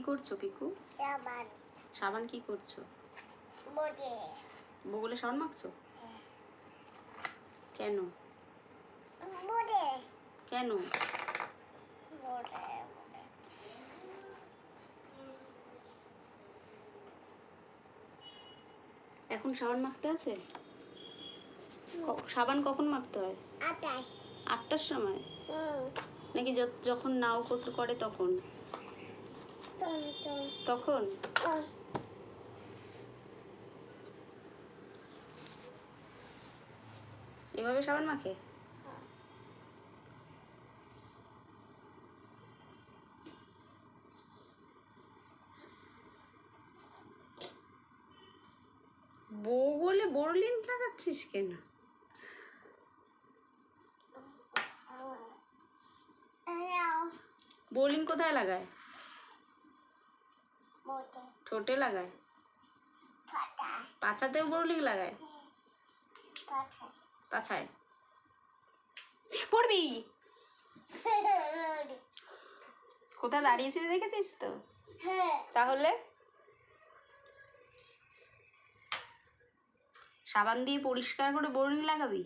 করছো পিকু? সাবান। সাবান কি করছো? বগলে সাবান মাখছো? কেন কেন? এখন সাবান মাখতে আছে? সাবান কখন মাখতে হয়? 8টার সময় নাকি যখন নাও করে তখন? তখন এভাবে সাবান মাখে? বগলে বোরলিন লাগাচ্ছিস কেন? বোরলিন কোথায় লাগায়? ঠোঁটে লাগায়? পাছাতেও বোরলিন লাগায়? পাছায় পড়বি? কোথায় দাঁড়িয়েছিস দেখেছিস তো? তাহলে সাবান দিয়ে পরিষ্কার করে বোরলিন লাগাবি?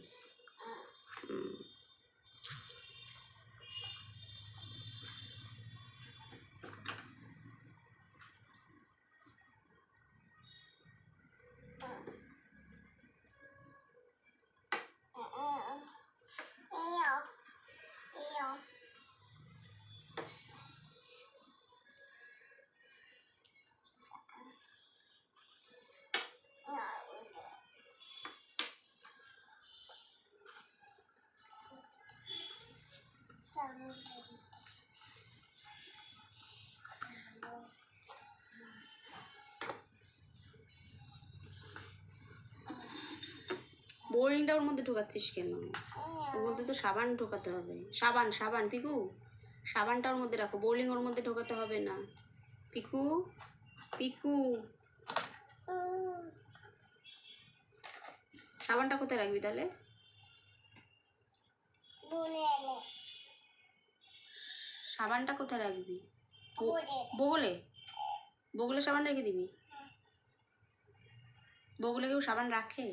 বোরলিনটা ওর মধ্যে ঢোকাচ্ছিস কেন? ওর মধ্যে তো সাবান ঢোকাতে হবে। সাবান সাবান পিকু, সাবানটা ওর মধ্যে রাখো, বোরলিন ওর মধ্যে ঢোকাতে হবে না। পিকু পিকু, সাবানটা কোথায় রাখবি তাহলে? সাবানটা কোথায় রাখবি? বগলে? বগলে সাবান রেখে দিবি? বগলে কেউ সাবান রাখে?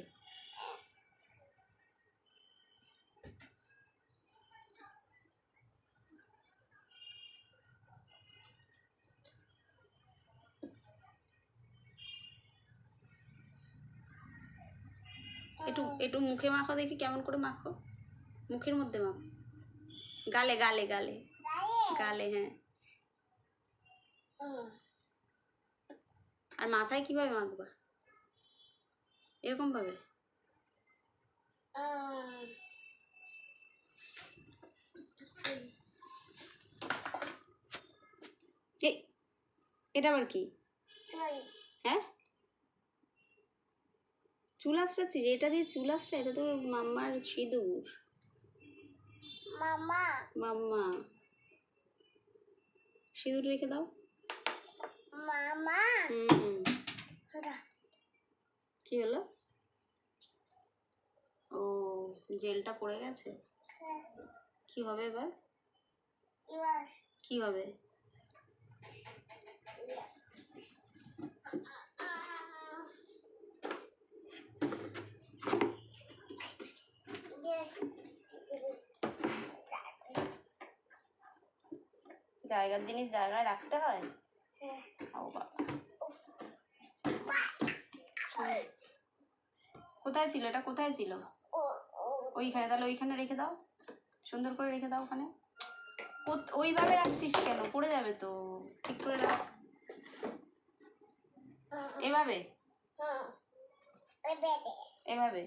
একটু একটু মুখে মাখো দেখি, কেমন করে মাখো। মুখের মধ্যে মাখো, গালে গালে গালে গালে, হ্যাঁ। আর মাথায় কিভাবে মাখবা? এরকম ভাবে? এটা আবার কি? হ্যাঁ, চুল আঁচড়াচ্ছিস? এটা দিয়ে চুল আঁচড়া? এটা তো মাম্মার সিঁদুর। মাম্মা সিঁদুর রেখে দাও। কি হলো? ও, জেলটা পড়ে গেছে। কি হবে এবার? কি হবে? জায়গার জিনিস জায়গায় রাখতে হয়। ও বাবা, কোথায় ছিল এটা? কোথায় ছিল? ওইখানে, তাহলে ওইখানে রেখে দাও, সুন্দর করে রেখে দাও ওখানে। ওইভাবে রাখছিস কেন? পড়ে যাবে তো, ঠিক করে রাখ। এভাবে এভাবে